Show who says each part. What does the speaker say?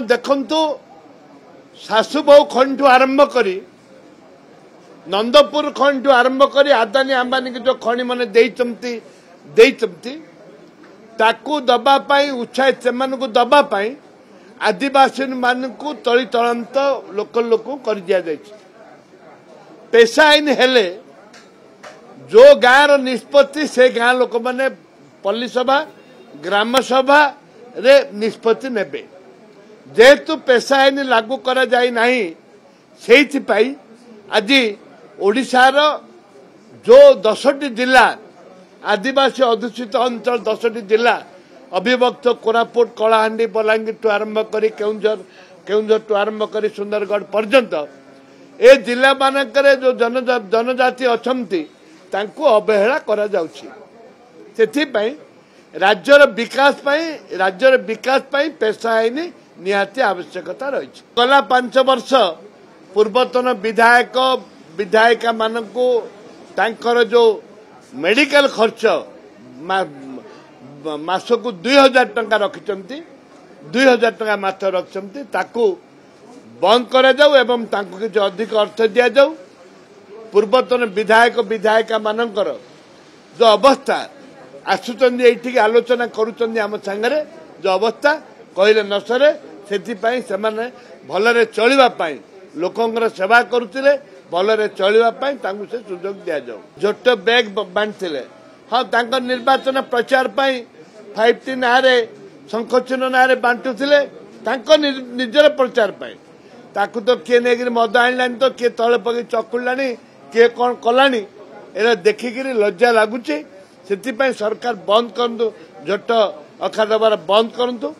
Speaker 1: देखंतु सासुबहू खंड आरंभ करी नंदपुर खंड आरंभ करी आदानी अंबानी की जो खणी मैंने ताकू दबा पाई उत्साहित से दबा पाई आदिवासी मानू तली तलांत लोकल लोक कर दिया पेशा आईन हेले जो गाँव निष्पत्ति से गाँ लोक मैंने पल्ली सभा ग्राम सभा रे निष्पत्ति नेबे जेहेतु पेशा आईन लागू करा जाई नाही सेइथिपाई आज ओडिशार जो 10टी जिला आदिवासी अधुषित अंचल 10टी जिला अभिभक्त कोरापुट कलाहांडी बलांगीर टू आरंभ करी केउंझर टू आरंभ करी सुंदरगढ़ पर्यंत ए जिला मानकरे जो जनजाति अछंती तांको अवहेला करा जाउछि सेथिपाई राज्यर विकास पाई पेशा आईन निहाती आवश्यकता रही गला 5 वर्ष पूर्वतन विधायिका मानकू तांकर जो मेडिकल खर्च मासकू 2000 टंका रखिचंती 2000 टंका मात्र रखिचंती ताकू बंद करा जाऊ एवं तांको किछ अधिक अर्थ दिया जाऊ पूर्वतन विधायिका मानकर जो अवस्था आसुचंदी एठी आलोचना करूचंदी आम संगरे जो अवस्था कहले न सरे सेथिपाई सेमाने भलरे चलिबा पाई लोकंगर सेवा करुतिले भलरे चलिबा पाई तांकु से सुजोग दिया जाऊ झोट बैग बांधथिले हां तांकर निर्वाचन प्रचार पाई 5T नारे संकोचन नारे बांटुथिले तांको निजर प्रचार पाई ताकु तो के नेगिर मद आइलानी तो के तळे पगी चकुलानी के कोन कलानी एरा देखिकिरी लज्जा लागुची सेथिपाई सरकार बंद करंतु झोट अखा दबार बंद करंतु।